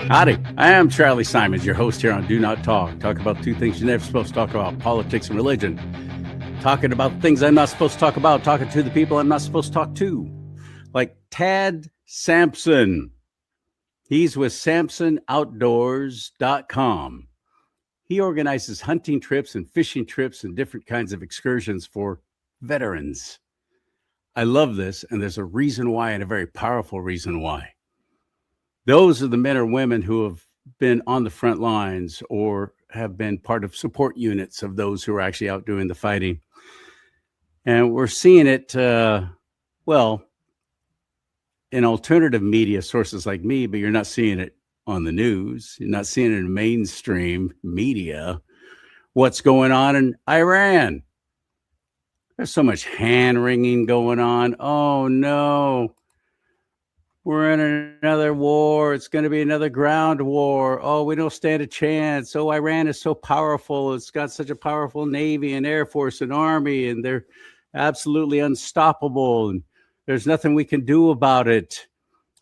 Howdy, I am CharLee Simons, your host here on Do Not Talk. Talk about two things you're never supposed to talk about, politics and religion. Talking about things I'm not supposed to talk about, talking to the people I'm not supposed to talk to. Like Tad Sampson. He's with SampsonOutdoors.com. He organizes hunting trips and fishing trips and different kinds of excursions for veterans. I love this, and there's a reason why, and a very powerful reason why. Those are the men or women who have been on the front lines or have been part of support units of those who are actually out doing the fighting. And we're seeing it, in alternative media sources like me, but you're not seeing it on the news. You're not seeing it in mainstream media. What's going on in Iran? There's so much hand-wringing going on. Oh, no. We're in another war. It's going to be another ground war. Oh, we don't stand a chance. Oh, Iran is so powerful. It's got such a powerful Navy and Air Force and Army, and they're absolutely unstoppable. And there's nothing we can do about it.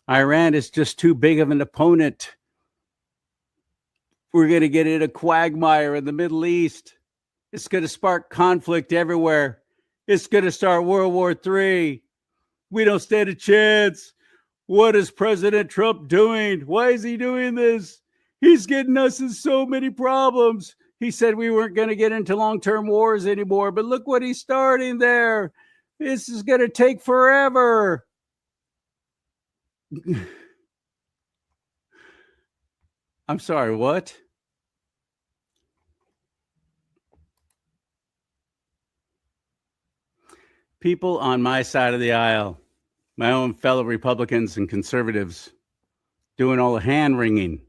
Iran is just too big of an opponent. We're going to get in a quagmire in the Middle East. It's going to spark conflict everywhere. It's going to start World War III. We don't stand a chance. What is President Trump doing? Why is he doing this? He's getting us in so many problems. He said we weren't going to get into long-term wars anymore, but look what he's starting there. This is going to take forever. I'm sorry, what? People on my side of the aisle, my own fellow Republicans and conservatives, doing all the hand-wringing.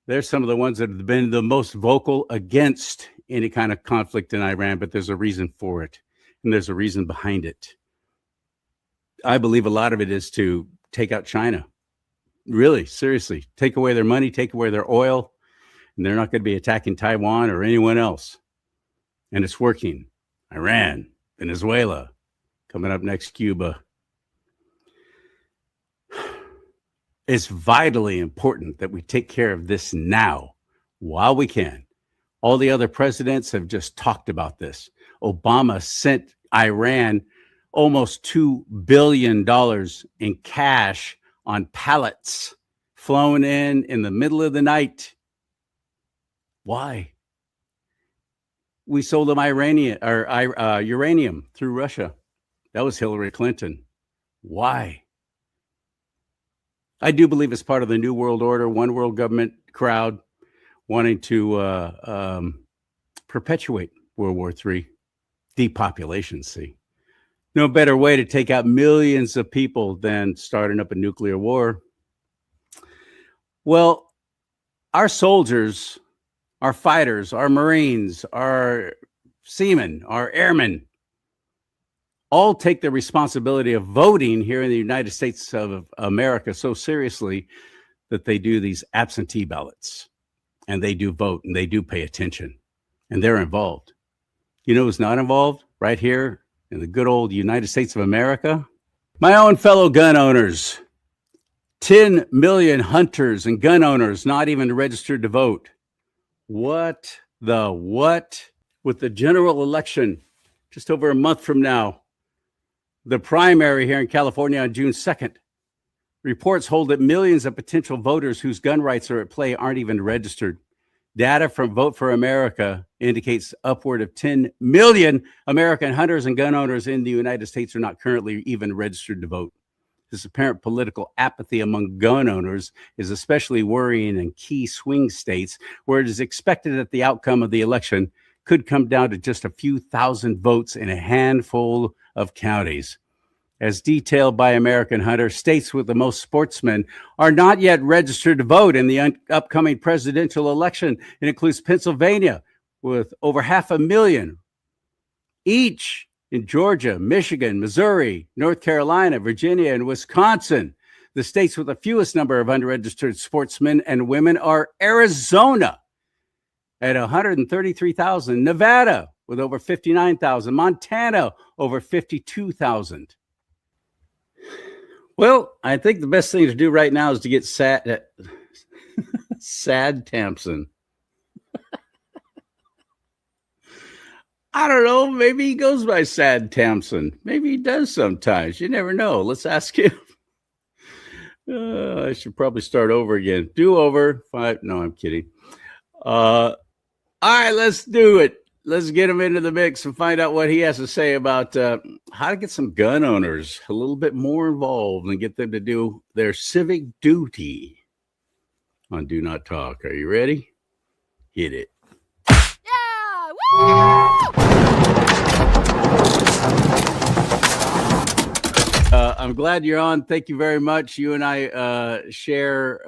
They're some of the ones that have been the most vocal against any kind of conflict in Iran, but there's a reason for it, and there's a reason behind it. I believe a lot of it is to take out China. Really, seriously. Take away their money, take away their oil, and they're not going to be attacking Taiwan or anyone else. And it's working. Iran, Venezuela, coming up next, Cuba. It's vitally important that we take care of this now while we can. All the other presidents have just talked about this. Obama sent Iran almost $2 billion in cash on pallets flown in the middle of the night. Why? We sold them uranium through Russia. That was Hillary Clinton. Why? I do believe it's part of the New World Order, one world government crowd wanting to perpetuate World War III, depopulation, see. No better way to take out millions of people than starting up a nuclear war. Well, our soldiers, our fighters, our Marines, our seamen, our airmen, all take the responsibility of voting here in the United States of America so seriously that they do these absentee ballots, and they do vote, and they do pay attention, and they're involved. You know who's not involved right here in the good old United States of America? My own fellow gun owners. 10 million hunters and gun owners not even registered to vote. What? With the general election just over a month from now, the primary here in California on June 2nd, reports hold that millions of potential voters whose gun rights are at play aren't even registered. Data from Vote for America indicates upward of 10 million American hunters and gun owners in the United States are not currently even registered to vote. This apparent political apathy among gun owners is especially worrying in key swing states where it is expected that the outcome of the election could come down to just a few thousand votes in a handful of counties. As detailed by American Hunter, states with the most sportsmen are not yet registered to vote in the upcoming presidential election. It includes Pennsylvania with over 500,000 each, in Georgia, Michigan, Missouri, North Carolina, Virginia, and Wisconsin. The states with the fewest number of unregistered sportsmen and women are Arizona at 133,000, Nevada with over 59,000, Montana over 52,000. Well, I think the best thing to do right now is to get Sad Sampson. I don't know. Maybe he goes by Sad Sampson. Maybe he does sometimes. You never know. Let's ask him. I should probably start over again. Do over. 5. No, I'm kidding. All right, let's do it. Let's get him into the mix and find out what he has to say about how to get some gun owners a little bit more involved and get them to do their civic duty on Do Not Talk. Are you ready? Hit it. Yeah! Woo! I'm glad you're on. Thank you very much. You and I share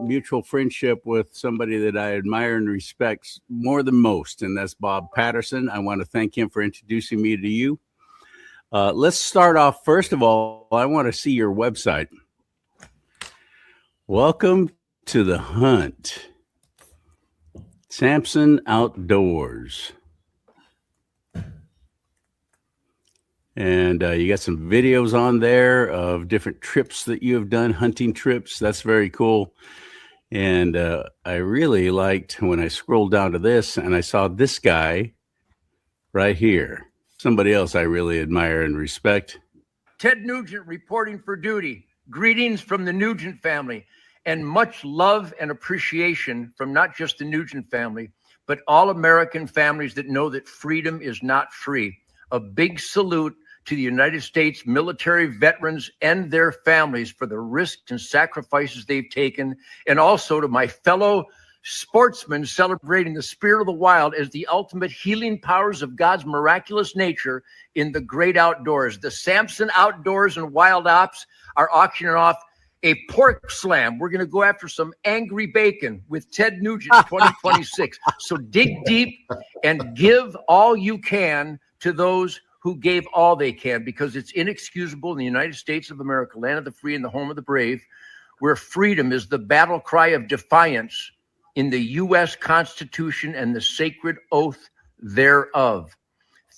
mutual friendship with somebody that I admire and respect more than most, and that's Bob Patterson. I want to thank him for introducing me to you. Let's start off. First of all, I want to see your website. Welcome to the hunt. Sampson Outdoors. And you got some videos on there of different trips that you have done, hunting trips. That's very cool. And I really liked when I scrolled down to this and I saw this guy right here. Somebody else I really admire and respect. Ted Nugent reporting for duty. Greetings from the Nugent family, and much love and appreciation from not just the Nugent family, but all American families that know that freedom is not free. A big salute to the United States military veterans and their families for the risks and sacrifices they've taken, and also to my fellow sportsmen celebrating the spirit of the wild as the ultimate healing powers of God's miraculous nature in the great outdoors. The Sampson Outdoors and Wild Ops are auctioning off a pork slam. We're going to go after some angry bacon with Ted Nugent 2026. So dig deep and give all you can to those who gave all they can, because it's inexcusable in the United States of America, land of the free and the home of the brave, where freedom is the battle cry of defiance in the U.S. Constitution and the sacred oath thereof.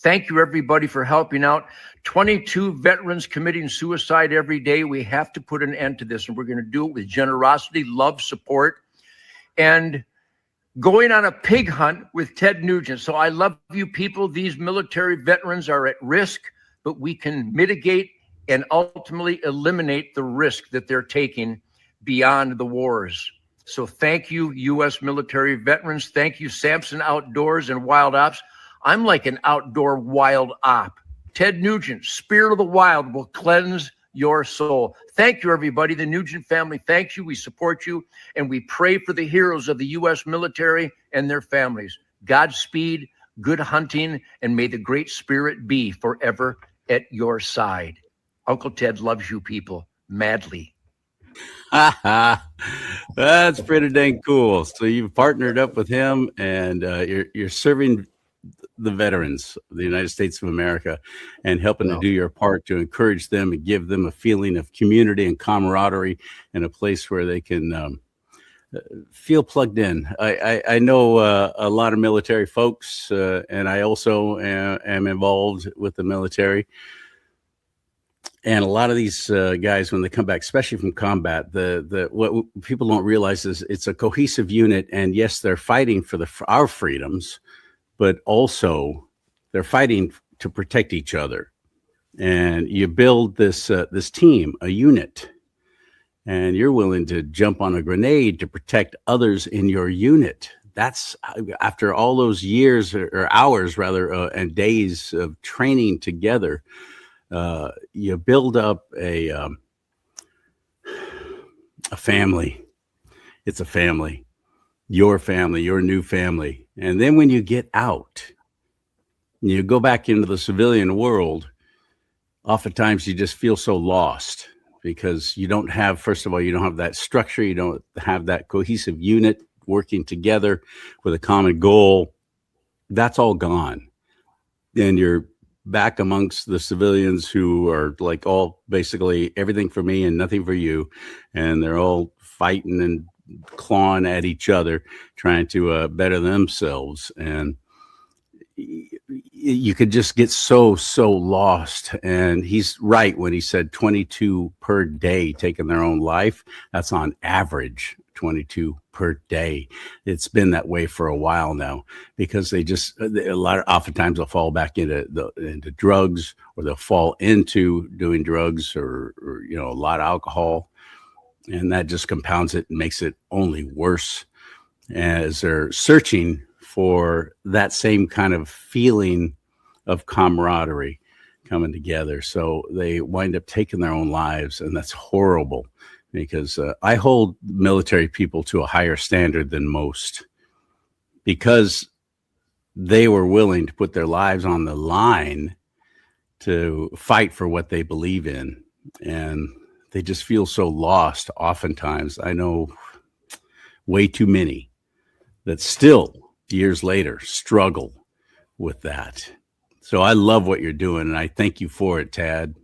Thank you, everybody, for helping out. 22 veterans committing suicide every day. We have to put an end to this, and we're going to do it with generosity, love, support, and going on a pig hunt with Ted Nugent. So I love you people. These military veterans are at risk, but we can mitigate and ultimately eliminate the risk that they're taking beyond the wars. So thank you, U.S. military veterans. Thank you, Sampson Outdoors and Wild Ops. I'm like an outdoor wild op. Ted Nugent, Spirit of the Wild, will cleanse your soul. Thank you, everybody. The Nugent family, thank you. We support you, and we pray for the heroes of the U.S. military and their families. Godspeed, good hunting, and may the Great Spirit be forever at your side. Uncle Ted loves you people madly. That's pretty dang cool. So you've partnered up with him, and you're serving the veterans of the United States of America and helping to do your part to encourage them and give them a feeling of community and camaraderie and a place where they can feel plugged in. I know a lot of military folks, and I also am involved with the military. And a lot of these guys, when they come back, especially from combat, what people don't realize is it's a cohesive unit. And yes, they're fighting for our freedoms, but also they're fighting to protect each other. And you build this team, a unit, and you're willing to jump on a grenade to protect others in your unit. That's after all those years or hours rather, and days of training together. You build up a family. It's a family, your new family. And then when you get out, you go back into the civilian world, oftentimes you just feel so lost because you don't have, first of all, you don't have that structure. You don't have that cohesive unit working together with a common goal. That's all gone. And you're back amongst the civilians who are like all basically everything for me and nothing for you. And they're all fighting and clawing at each other, trying to better themselves. And you could just get so lost. And he's right when he said 22 per day taking their own life. That's on average. 22 per day. It's been that way for a while now because oftentimes they'll fall back into drugs, or they'll fall into doing drugs or a lot of alcohol. And that just compounds it and makes it only worse as they're searching for that same kind of feeling of camaraderie coming together. So they wind up taking their own lives, and that's horrible because I hold military people to a higher standard than most because they were willing to put their lives on the line to fight for what they believe in. And they just feel so lost oftentimes. I know way too many that still years later struggle with that. So I love what you're doing, and I thank you for it, Tad.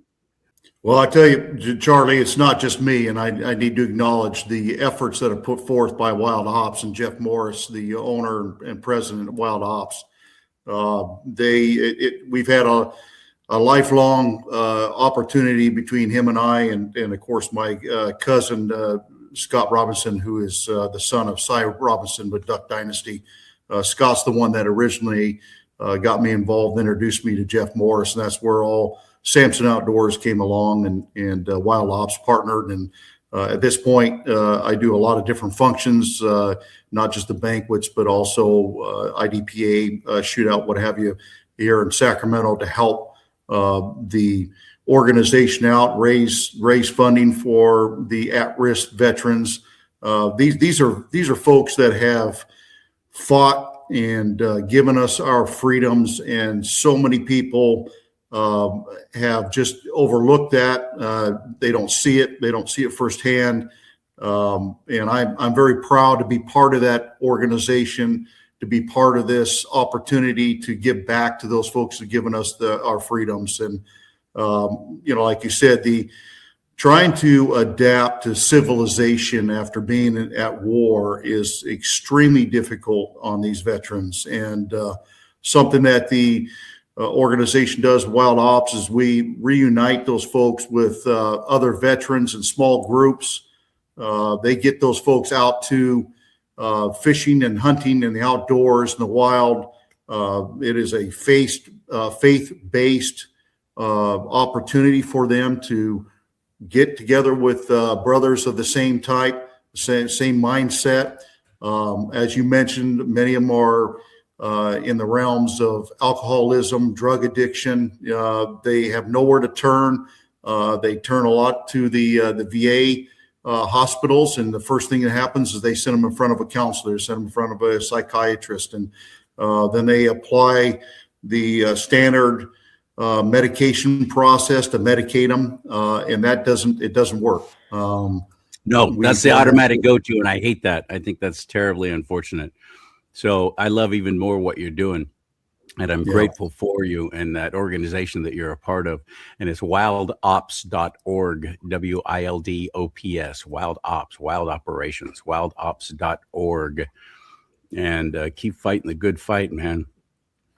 Well, I tell you, CharLee, it's not just me, and I need to acknowledge the efforts that are put forth by Wild Ops and Jeff Morris, the owner and president of Wild Ops. We've had a lifelong opportunity between him and I, and of course my cousin Scott Robinson, who is the son of Cy Robinson with Duck Dynasty. Scott's the one that originally got me involved, introduced me to Jeff Morris, and that's where all Sampson Outdoors came along and Wild Ops partnered. And at this point, I do a lot of different functions, not just the banquets, but also IDPA shootout, what have you, here in Sacramento to help the organization out, raise funding for the at-risk veterans. These are folks that have fought and given us our freedoms, and so many people have just overlooked that. They don't see it. They don't see it firsthand. And I'm very proud to be part of that organization, to be part of this opportunity to give back to those folks who've given us our freedoms. And like you said, trying to adapt to civilization after being at war is extremely difficult on these veterans. And something that the organization does, Wild Ops, is we reunite those folks with other veterans in small groups. They get those folks out to fishing and hunting in the outdoors in the wild. It is a faith-based opportunity for them to get together with brothers of the same type, same mindset. As you mentioned, many of them are in the realms of alcoholism, drug addiction. They have nowhere to turn. They turn a lot to the VA hospitals, and the first thing that happens is they send them in front of a counselor, send them in front of a psychiatrist, and then they apply the standard medication process to medicate them, and it doesn't work. No, that's the automatic go-to, and I hate that. I think that's terribly unfortunate. So I love even more what you're doing, and I'm grateful for you and that organization that you're a part of. And it's wildops.org, WILDOPS, Wild Ops, Wild Operations, wildops.org. And keep fighting the good fight, man.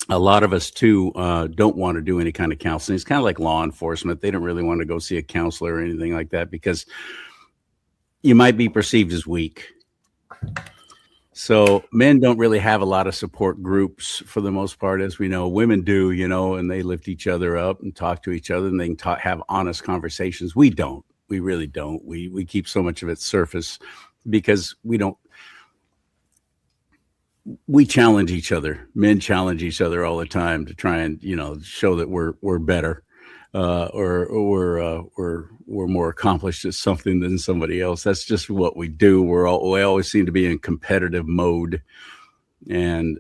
A lot of us, too, don't want to do any kind of counseling. It's kind of like law enforcement. They don't really want to go see a counselor or anything like that because you might be perceived as weak. So men don't really have a lot of support groups for the most part, as we know. Women do, and they lift each other up and talk to each other, and they can have honest conversations. We don't. We really don't. We keep so much of it surface because we challenge each other. Men challenge each other all the time to try and, show that we're better, or we're more accomplished at something than somebody else. That's just what we do. We always seem to be in competitive mode. And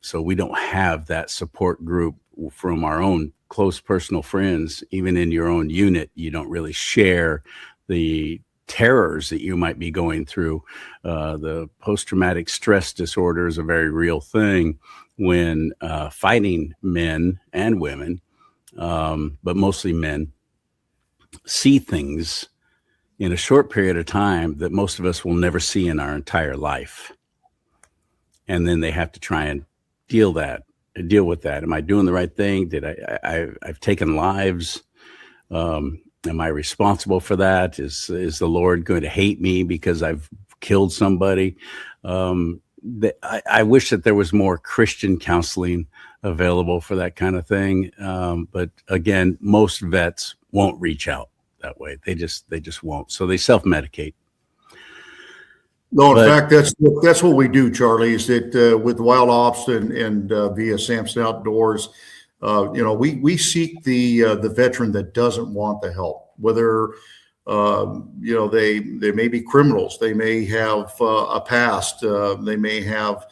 so we don't have that support group from our own close personal friends. Even in your own unit, you don't really share the terrors that you might be going through. The post-traumatic stress disorder is a very real thing when fighting men and women, but mostly men, see things in a short period of time that most of us will never see in our entire life. And then they have to try and deal with that. Am I doing the right thing? I've taken lives? Am I responsible for that? Is the Lord going to hate me because I've killed somebody. I wish that there was more Christian counseling available for that kind of thing. But again, most vets won't reach out that way. They just won't. So they self-medicate. No, in fact, that's what we do, CharLee, is that with Wild Ops and via Sampson Outdoors, we seek the veteran that doesn't want the help, whether they may be criminals, they may have a past, they may have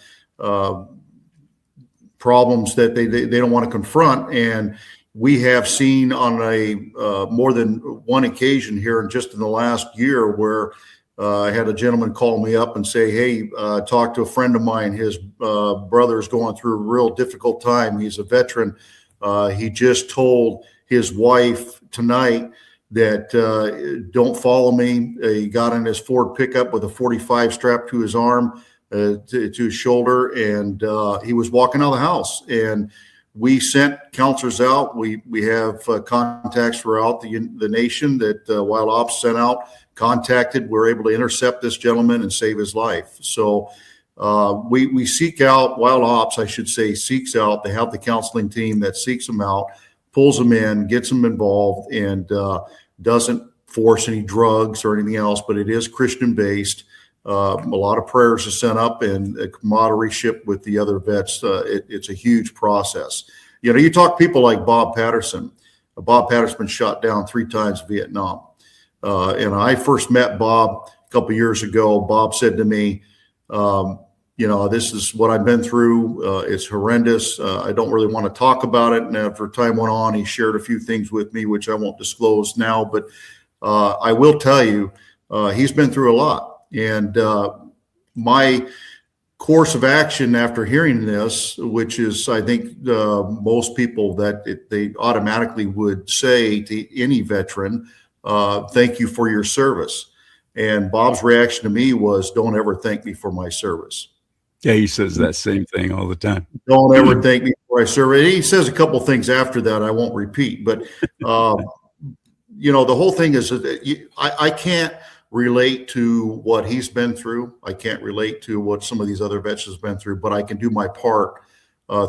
problems that they don't want to confront. And we have seen on a more than one occasion here in just in the last year where I had a gentleman call me up and say, hey, talk to a friend of mine. His brother's going through a real difficult time. He's a veteran. He just told his wife tonight that don't follow me. He got in his Ford pickup with a 45 strapped to his arm, to his shoulder, and he was walking out of the house. And we sent counselors out. We have contacts throughout the nation that Wild Ops sent out, contacted. We're able to intercept this gentleman and save his life. So we seek out, Wild Ops, I should say, seeks out. They have the counseling team that seeks them out, pulls them in, gets them involved, and doesn't force any drugs or anything else, but it is Christian based. A lot of prayers are sent up and a camaraderie with the other vets. It's a huge process. You talk to people like Bob Patterson. Bob Patterson been shot down 3 times in Vietnam. And I first met Bob a couple of years ago. Bob said to me, this is what I've been through. It's horrendous. I don't really want to talk about it. And after time went on, he shared a few things with me, which I won't disclose now. But I will tell you, he's been through a lot. And my course of action after hearing this, which is, I think, most people that they automatically would say to any veteran, thank you for your service. And Bob's reaction to me was, don't ever thank me for my service. Yeah, he says that same thing all the time. Don't ever thank me for my service. He says a couple of things after that I won't repeat. But, the whole thing is that I can't relate to what he's been through. I can't relate to what some of these other veterans have been through, but I can do my part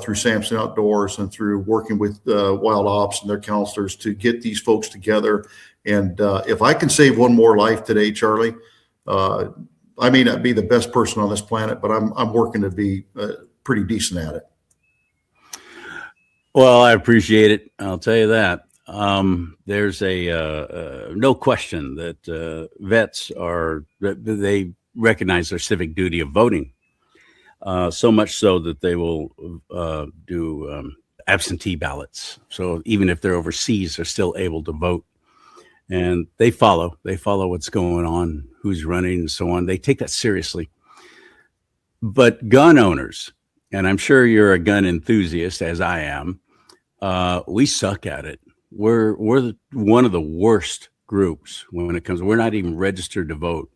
through Sampson Outdoors and through working with Wild Ops and their counselors to get these folks together. And if I can save one more life today, CharLee, I may not be the best person on this planet, but I'm working to be pretty decent at it. Well, I appreciate it. I'll tell you that. There's no question that vets they recognize their civic duty of voting. So much so that they will do absentee ballots. So even if they're overseas, they're still able to vote. And they follow what's going on, who's running, and so on. They take that seriously. But gun owners, and I'm sure you're a gun enthusiast, as I am, we suck at it. We're one of the worst groups when it comes. We're not even registered to vote.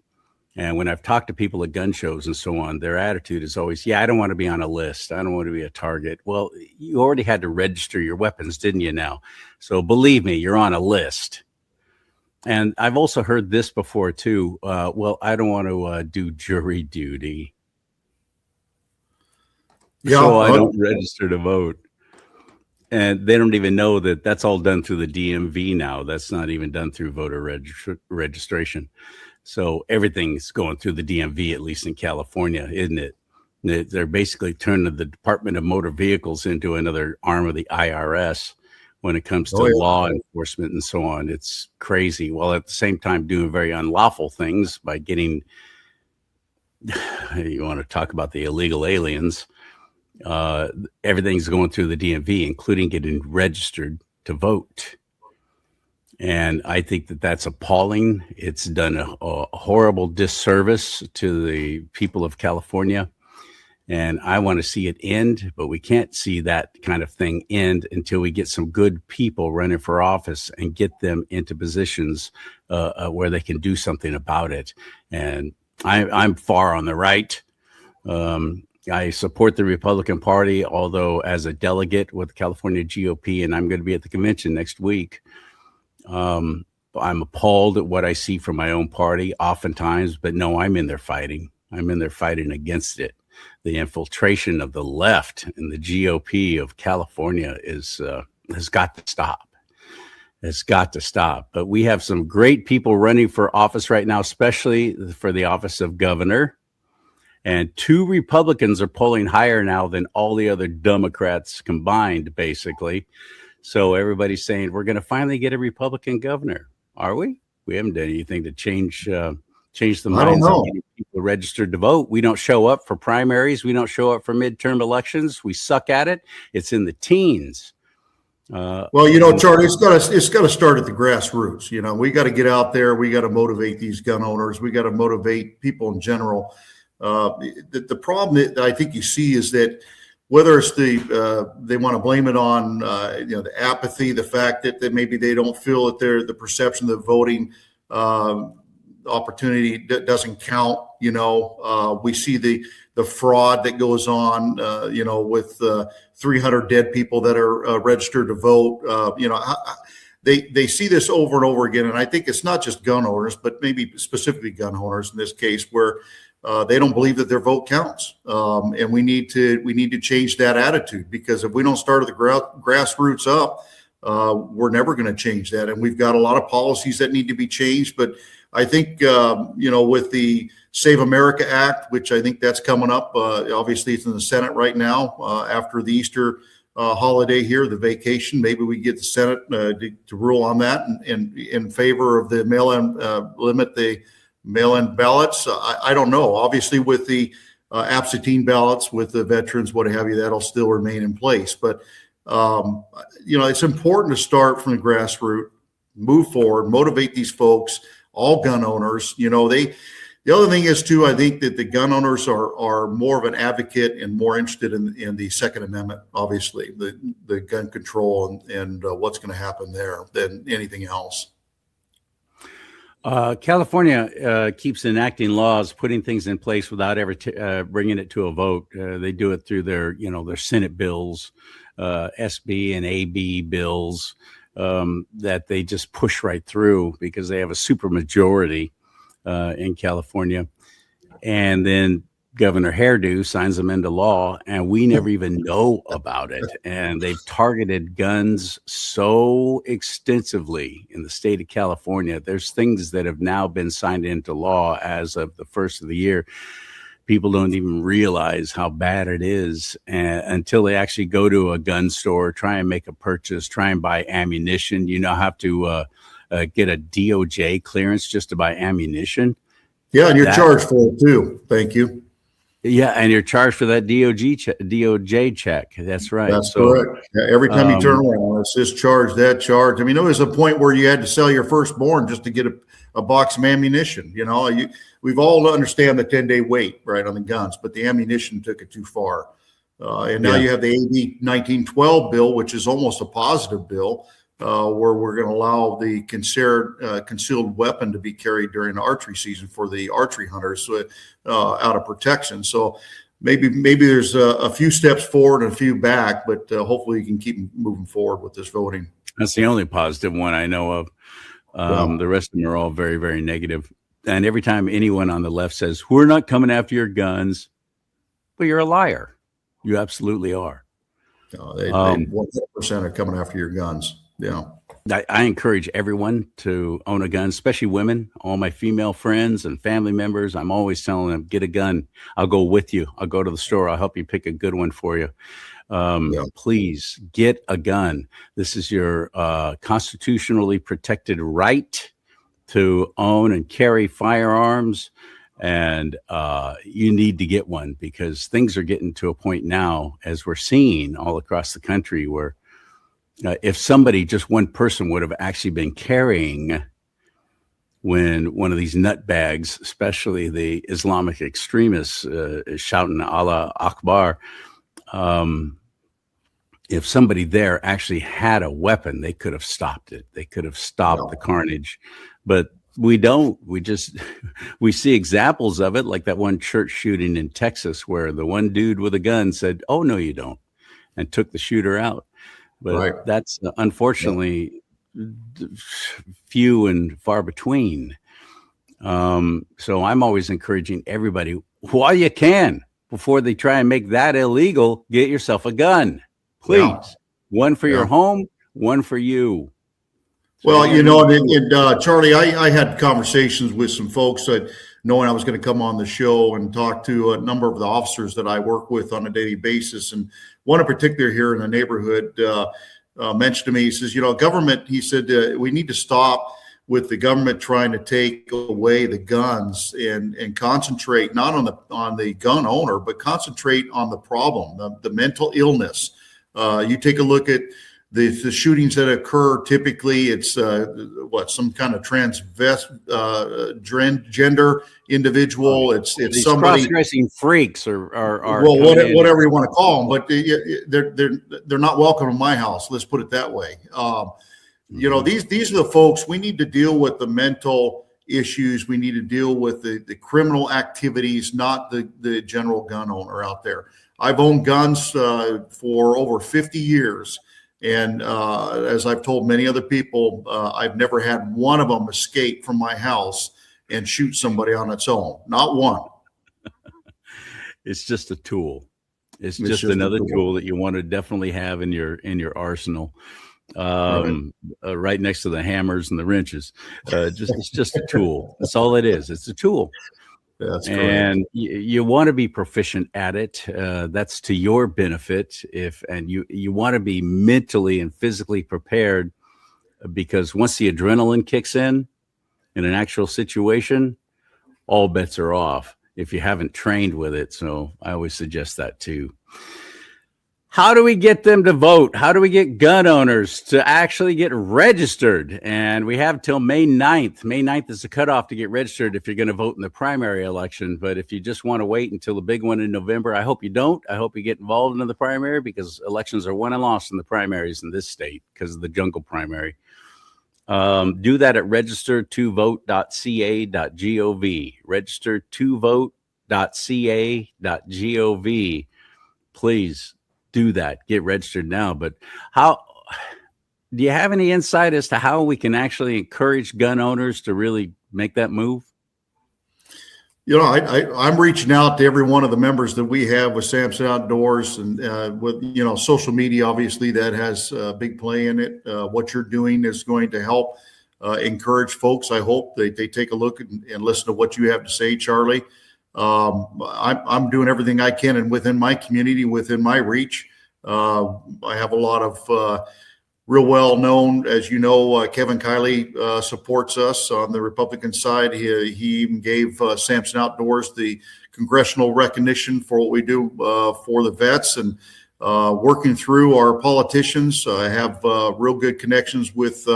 And when I've talked to people at gun shows and so on, their attitude is always, I don't want to be on a list. I don't want to be a target. Well, you already had to register your weapons, didn't you now? So believe me, you're on a list. And I've also heard this before too. Well, I don't want to do jury duty. So I don't register to vote. And they don't even know that that's all done through the DMV now. That's not even done through voter registration. So everything's going through the DMV, at least in California, isn't it? They're basically turning the Department of Motor Vehicles into another arm of the IRS when it comes to law enforcement and so on. It's crazy. While at the same time doing very unlawful things by getting, you want to talk about the illegal aliens, everything's going through the DMV, including getting registered to vote. And I think that that's appalling. It's done a horrible disservice to the people of California. And I want to see it end, but we can't see that kind of thing end until we get some good people running for office and get them into positions where they can do something about it. And I'm far on the right. I support the Republican Party, although as a delegate with the California GOP, and I'm going to be at the convention next week. I'm appalled at what I see from my own party oftentimes, but no, I'm in there fighting. I'm in there fighting against it. The infiltration of the left and the GOP of California has got to stop. It's got to stop. But we have some great people running for office right now, especially for the office of governor. And 2 Republicans are polling higher now than all the other Democrats combined, basically. So everybody's saying we're going to finally get a Republican governor. Are we? We haven't done anything to change the minds of people registered to vote. We don't show up for primaries. We don't show up for midterm elections. We suck at it. It's in the teens. Well, Charlie, it's got to start at the grassroots. We got to get out there. We got to motivate these gun owners. We got to motivate people in general. The problem that I think you see is that whether it's they want to blame it on the apathy, the fact that maybe they don't feel that the perception that voting opportunity doesn't count. We see the fraud that goes on. With 300 dead people that are registered to vote. They see this over and over again, and I think it's not just gun owners, but maybe specifically gun owners in this case, where they don't believe that their vote counts, and we need to change that attitude, because if we don't start at the grassroots up, we're never going to change that. And we've got a lot of policies that need to be changed. But I think with the Save America Act, which I think that's coming up, obviously it's in the Senate right now after the Easter holiday here, the vacation. Maybe we get the Senate to rule on that and in favor of the limit the mail-in ballots. I don't know. Obviously, with the absentee ballots, with the veterans, what have you, that'll still remain in place. But it's important to start from the grassroots, move forward, motivate these folks, all gun owners. The other thing is too, I think that the gun owners are more of an advocate and more interested in the Second Amendment, obviously, the gun control and what's going to happen there than anything else. California keeps enacting laws, putting things in place without ever bringing it to a vote. They do it through their Senate bills, SB and AB bills that they just push right through because they have a super majority in California. And then Governor Hairdo signs them into law, and we never even know about it. And they've targeted guns so extensively in the state of California. There's things that have now been signed into law as of the first of the year. People don't even realize how bad it is until they actually go to a gun store, try and make a purchase, try and buy ammunition. You now have to get a DOJ clearance just to buy ammunition. Yeah, and you're charged for it too. Thank you. Yeah, and you're charged for that DOJ check. That's right. That's correct. Yeah, every time you turn around, it's this charge, that charge. I mean, there was a point where you had to sell your firstborn just to get a box of ammunition. We've all understand the 10-day wait, right, on the guns, but the ammunition took it too far. And now you have the AB 1912 bill, which is almost a positive bill, where we're going to allow the concealed weapon to be carried during archery season for the archery hunters out of protection. So maybe there's a few steps forward and a few back, but hopefully you can keep moving forward with this voting. That's the only positive one I know of. The rest of them are all very, very negative. And every time anyone on the left says, we're not coming after your guns, well, you're a liar. You absolutely are. No, they 100% are coming after your guns. Yeah. I encourage everyone to own a gun, especially women, all my female friends and family members. I'm always telling them, get a gun. I'll go with you. I'll go to the store. I'll help you pick a good one for you. Please get a gun. This is your constitutionally protected right to own and carry firearms. And you need to get one, because things are getting to a point now, as we're seeing all across the country, where if somebody, just one person, would have actually been carrying when one of these nutbags, especially the Islamic extremists, is shouting Allah Akbar, if somebody there actually had a weapon, they could have stopped it. They could have stopped the carnage. But we don't. We see examples of it, like that one church shooting in Texas where the one dude with a gun said, "Oh, no, you don't," and took the shooter out. But that's unfortunately few and far between. So I'm always encouraging everybody, while you can, before they try and make that illegal, get yourself a gun, please. Yeah. One for your home, one for you. Well, CharLee, I had conversations with some folks that knowing I was going to come on the show and talk to a number of the officers that I work with on a daily basis. And one in particular here in the neighborhood mentioned to me, he says, government, he said, we need to stop with the government trying to take away the guns and concentrate not on the gun owner, but concentrate on the problem, the mental illness. You take a look at the shootings that occur. Typically, it's some kind of gender individual. It's these somebody cross-dressing freaks or whatever you want to call them, but they're not welcome in my house. Let's put it that way. These are the folks we need to deal with, the mental issues. We need to deal with the criminal activities, not the general gun owner out there. I've owned guns for over 50 years. And as I've told many other people, I've never had one of them escape from my house and shoot somebody on its own. Not one. It's just a tool. It's just another tool that you want to definitely have in your arsenal. Right next to the hammers and the wrenches. It's just a tool. That's all it is. It's a tool. That's correct. And you want to be proficient at it. That's to your benefit. And you want to be mentally and physically prepared, because once the adrenaline kicks in an actual situation, all bets are off if you haven't trained with it. So I always suggest that too. How do we get them to vote? How do we get gun owners to actually get registered? And we have till May 9th. May 9th is the cutoff to get registered if you're going to vote in the primary election. But if you just want to wait until the big one in November, I hope you don't. I hope you get involved in the primary, because elections are won and lost in the primaries in this state because of the jungle primary. Do that at register2vote.ca.gov. Register2vote.ca.gov. Please do that. Get registered now. But how do you have any insight as to how we can actually encourage gun owners to really make that move? I'm reaching out to every one of the members that we have with Sampson Outdoors, and with social media. Obviously, that has a big play in it. What you're doing is going to help encourage folks. I hope they take a look and listen to what you have to say, CharLee. I'm doing everything I can, and within my community, within my reach. I have a lot of real well known, as you know, Kevin Kiley supports us on the Republican side. He even gave Sampson Outdoors the congressional recognition for what we do for the vets, and working through our politicians. I have real good connections with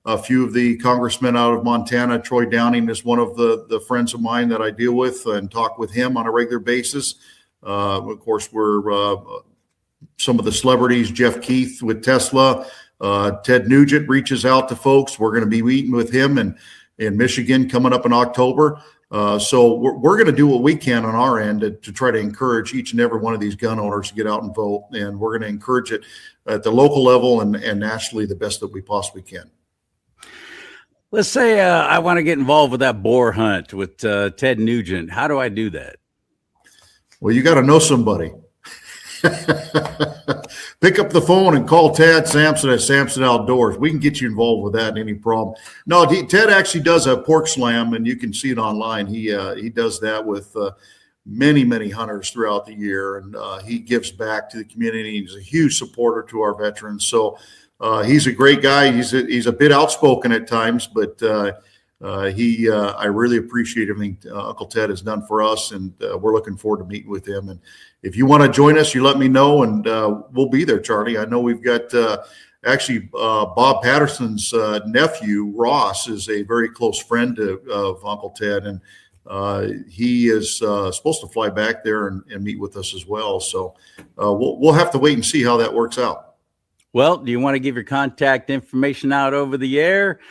a few of the congressmen out of Montana. Troy Downing is one of the friends of mine that I deal with and talk with him on a regular basis. Of course, we're some of the celebrities, Jeff Keith with Tesla, Ted Nugent reaches out to folks. We're going to be meeting with him in Michigan coming up in October. So we're going to do what we can on our end to try to encourage each and every one of these gun owners to get out and vote. And we're going to encourage it at the local level and nationally the best that we possibly can. Let's say I want to get involved with that boar hunt with Ted Nugent. How do I do that? Well, you got to know somebody. Pick up the phone and call Ted Sampson at Sampson Outdoors. We can get you involved with that. Any problem? No, Ted actually does a pork slam, and you can see it online. He does that with many hunters throughout the year, and he gives back to the community. He's a huge supporter to our veterans. So he's a great guy. He's a bit outspoken at times, but I really appreciate everything Uncle Ted has done for us, and we're looking forward to meeting with him. And if you want to join us, you let me know, and we'll be there, CharLee. I know we've got actually Bob Patterson's nephew, Ross, is a very close friend of Uncle Ted, and he is supposed to fly back there and meet with us as well. So we'll have to wait and see how that works out. Well, do you want to give your contact information out over the air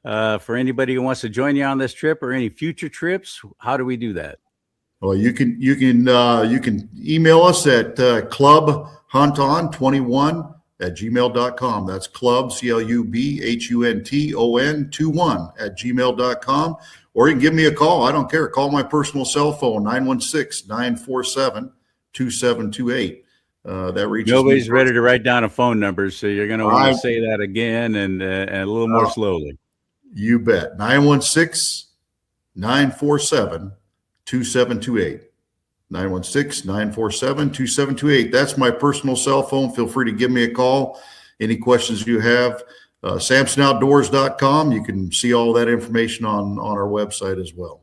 for anybody who wants to join you on this trip or any future trips? How do we do that? Well, you can email us at clubhunton21 clubhunton21@gmail.com. That's club, clubhunton21@gmail.com. Or you can give me a call. I don't care. Call my personal cell phone, 916-947-2728. That reaches Nobody's me. ready to write down a phone number, so you're going to want to say that again and a little more slowly. You bet. 916-947-2728. 916-947-2728. That's my personal cell phone. Feel free to give me a call. Any questions you have, SampsonOutdoors.com. You can see all that information on our website as well.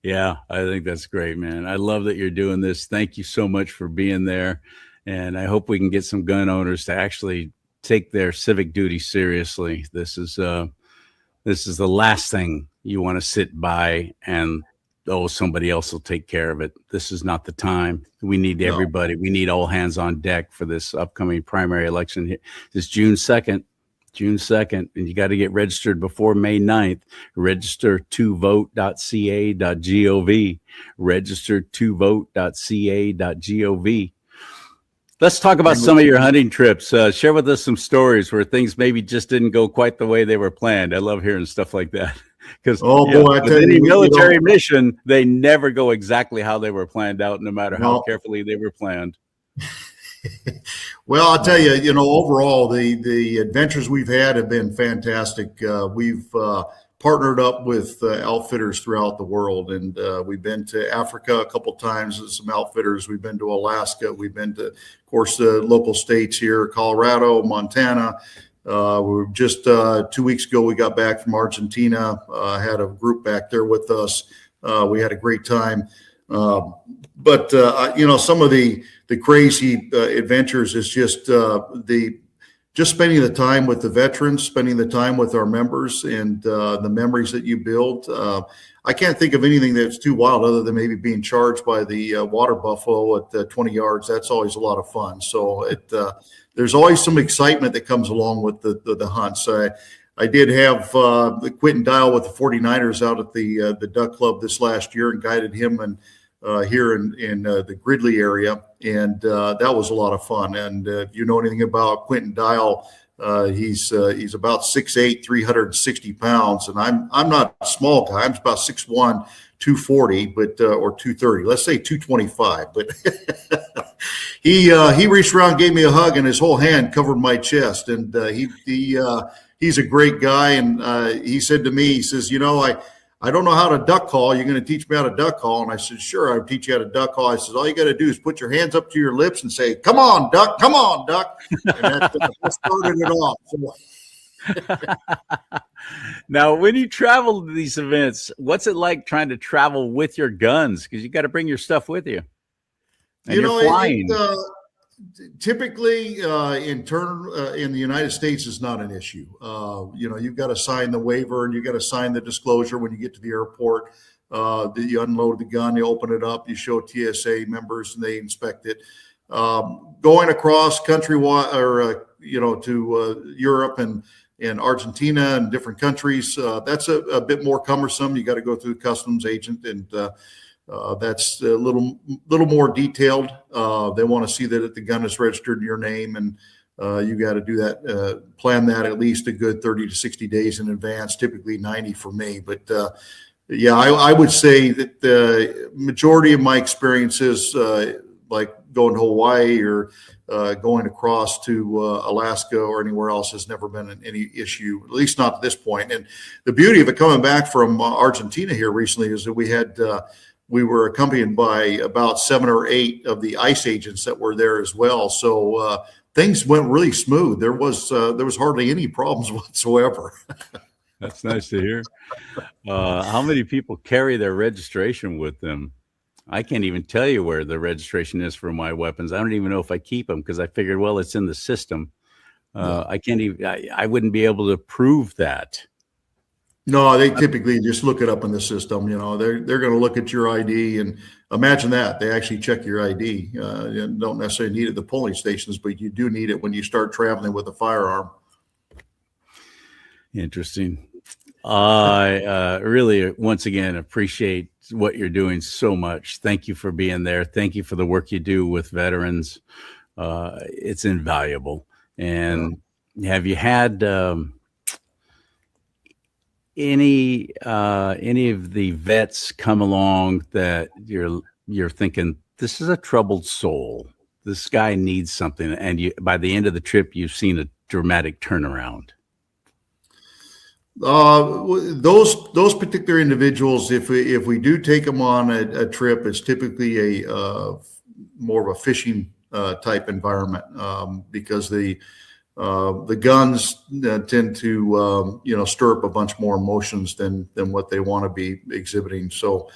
Yeah, I think that's great, man. I love that you're doing this. Thank you so much for being there. And I hope we can get some gun owners to actually take their civic duty seriously. This is the last thing you want to sit by and, somebody else will take care of it. This is not the time. We need everybody. We need all hands on deck for this upcoming primary election. It's June 2nd, and you got to get registered before May 9th. Register to vote.ca.gov. Register to vote.ca.gov. Let's talk about some of your hunting trips. Share with us some stories where things maybe just didn't go quite the way they were planned. I love hearing stuff like that. Because with any military mission, they never go exactly how they were planned out, no matter how carefully they were planned. Well, I'll tell you, overall, the adventures we've had have been fantastic. We've partnered up with outfitters throughout the world, and we've been to Africa a couple times with some outfitters. We've been to Alaska. We've been to, of course, the local states here, Colorado, Montana. We were just 2 weeks ago, we got back from Argentina. Had a group back there with us. We had a great time. But some of the crazy adventures is just spending the time with the veterans, spending the time with our members, and the memories that you build. I can't think of anything that's too wild other than maybe being charged by the water buffalo at 20 yards. That's always a lot of fun. So there's always some excitement that comes along with the hunts. I did have Quentin Dial with the 49ers out at the Duck Club this last year and guided him and here in the Gridley area, and that was a lot of fun. And if you know anything about Quentin Dial, he's about 6'8", 360 pounds, and I'm not a small guy. I'm about 6'1", 240, but or 230. Let's say 225. But he reached around, gave me a hug, and his whole hand covered my chest. And he's a great guy, and he said to me, he says, I don't know how to duck call. You're going to teach me how to duck call? And I said, sure, I'll teach you how to duck call. I said, all you got to do is put your hands up to your lips and say, come on, duck, come on, duck. And that started it off. So. Now, when you travel to these events, what's it like trying to travel with your guns? Because you got to bring your stuff with you. And you're flying. Typically, in the United States is not an issue. You've got to sign the waiver and you got to sign the disclosure when you get to the airport. You unload the gun, you open it up, you show TSA members, and they inspect it. Going across country or to Europe and Argentina and different countries, that's a bit more cumbersome. You got to go through the customs agent, and that's a little more detailed. They want to see that the gun is registered in your name, and you got to do that, plan that at least a good 30 to 60 days in advance, typically 90 for me. But I would say that the majority of my experiences, like going to Hawaii or going across to Alaska or anywhere else, has never been any issue, at least not at this point. And the beauty of it coming back from Argentina here recently is that we were accompanied by about 7 or 8 of the ICE agents that were there as well. So things went really smooth. There was hardly any problems whatsoever. That's nice to hear. How many people carry their registration with them? I can't even tell you where the registration is for my weapons. I don't even know if I keep them because I figured, well, it's in the system. I can't even. I wouldn't be able to prove that. No, they typically just look it up in the system. They're going to look at your ID, and imagine that they actually check your ID. You don't necessarily need it at the polling stations, but you do need it when you start traveling with a firearm. Interesting. I really, once again, appreciate what you're doing so much. Thank you for being there. Thank you for the work you do with veterans. It's invaluable. And have you had any of the vets come along that you're thinking, this is a troubled soul, this guy needs something, and you, by the end of the trip, you've seen a dramatic turnaround? Those particular individuals, if we do take them on a trip, it's typically a more of a fishing type environment, because the guns tend to stir up a bunch more emotions than what they want to be exhibiting. So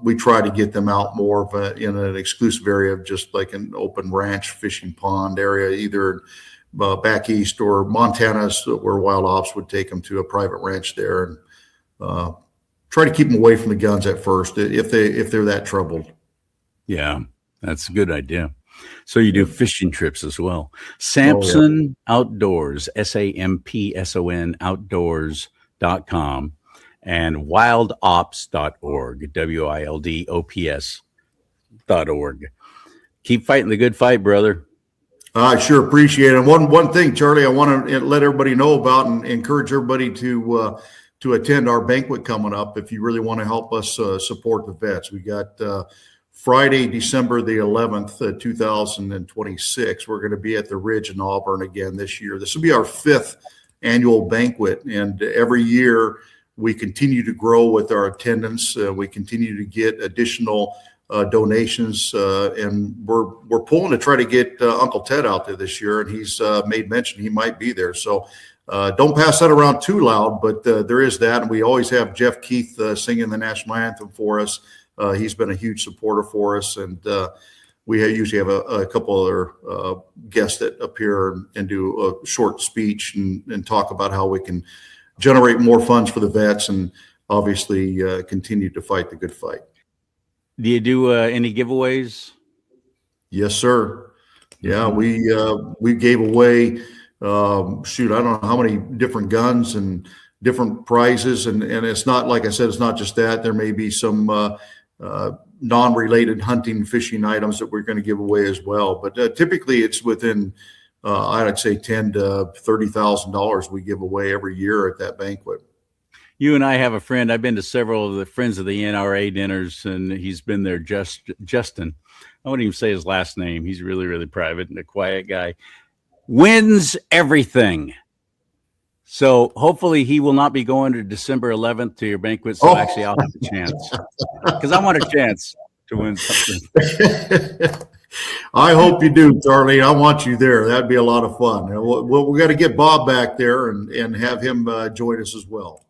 we try to get them out more of in an exclusive area of just like an open ranch fishing pond area, either back east or Montana's, where Wild Ops would take them to a private ranch there, and try to keep them away from the guns at first if they're that troubled. Yeah, that's a good idea. So you do fishing trips as well. Sampson Outdoors, SAMPSON outdoors.com, and wildops.org, WILDOPS.org. Keep fighting the good fight, brother. I sure appreciate it. And one thing, Charlie, I want to let everybody know about and encourage everybody to attend our banquet coming up. If you really want to help us support the vets, we got Friday, December the 11th, 2026. We're going to be at the Ridge in Auburn again this year. This will be our 5th annual banquet, and every year we continue to grow with our attendance. We continue to get additional donations, and we're pulling to try to get Uncle Ted out there this year, and he's made mention he might be there. So don't pass that around too loud, but there is that, and we always have Jeff Keith singing the national anthem for us. He's been a huge supporter for us, and we usually have a couple other guests that appear and do a short speech and talk about how we can generate more funds for the vets and obviously continue to fight the good fight. Do you do any giveaways? Yes, sir. Yeah, we gave away, I don't know how many different guns and different prizes. And it's not, like I said, it's not just that. There may be some non-related hunting, fishing items that we're going to give away as well. But typically it's within, I'd say $10,000 to $30,000 we give away every year at that banquet. You and I have a friend. I've been to several of the Friends of the NRA dinners, and he's been there. Justin, I won't even say his last name. He's really, really private and a quiet guy. Wins everything. So hopefully he will not be going to December 11th to your banquet. So actually I'll have a chance, because I want a chance to win something. I hope you do, Charlie. I want you there. That'd be a lot of fun. We got to get Bob back there and have him join us as well.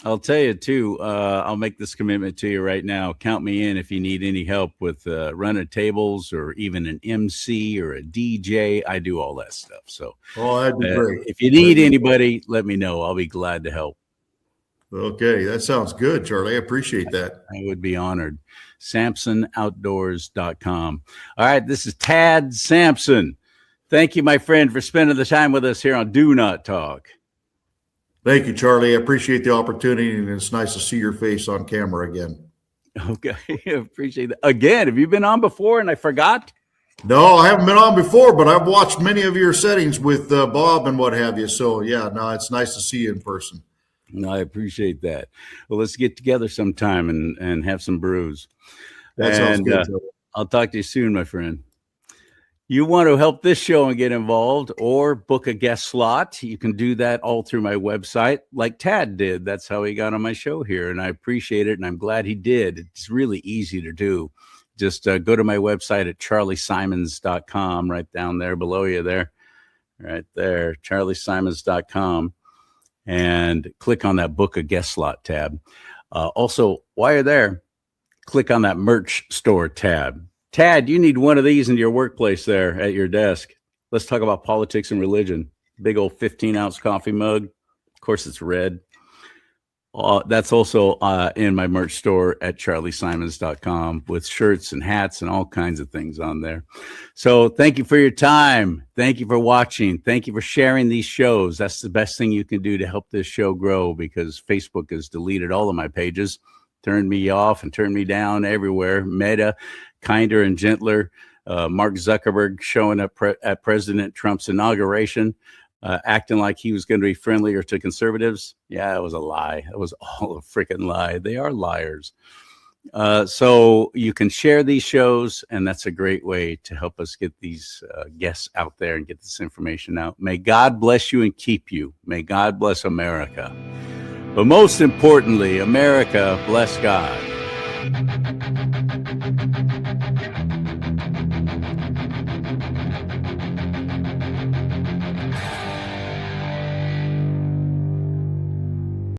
I'll tell you too, I'll make this commitment to you right now. Count me in if you need any help with running tables or even an MC or a DJ. I do all that stuff. So that'd be great. If you need anybody, let me know. I'll be glad to help. Okay, that sounds good, Charlie. I appreciate that. I would be honored. SampsonOutdoors.com. All right, this is Tad Sampson. Thank you, my friend, for spending the time with us here on Do Not Talk. Thank you, Charlie. I appreciate the opportunity, and it's nice to see your face on camera again. Okay, I appreciate that. Again, have you been on before and I forgot? No, I haven't been on before, but I've watched many of your settings with Bob and what have you. So, yeah, no, it's nice to see you in person. No, I appreciate that. Well, let's get together sometime and have some brews. That sounds good. I'll talk to you soon, my friend. You want to help this show and get involved or book a guest slot, you can do that all through my website, like Tad did. That's how he got on my show here, and I appreciate it, and I'm glad he did. It's really easy to do. Just go to my website at CharLeeSimons.com, right down there below you there, right there, CharLeeSimons.com, and click on that book a guest slot tab. Also, while you're there, click on that merch store tab. Tad, you need one of these in your workplace there at your desk. Let's talk about politics and religion. Big old 15-ounce coffee mug. Of course, it's red. That's also in my merch store at CharLeeSimons.com with shirts and hats and all kinds of things on there. So thank you for your time. Thank you for watching. Thank you for sharing these shows. That's the best thing you can do to help this show grow, because Facebook has deleted all of my pages, turned me off and turned me down everywhere. Meta, kinder and gentler Mark Zuckerberg showing up at President Trump's inauguration, acting like he was going to be friendlier to conservatives. Yeah, it was a lie. It was all a freaking lie. They are liars. So you can share these shows, and that's a great way to help us get these guests out there and get this information out. May God bless you and keep you. May God bless America. But most importantly, America, bless God.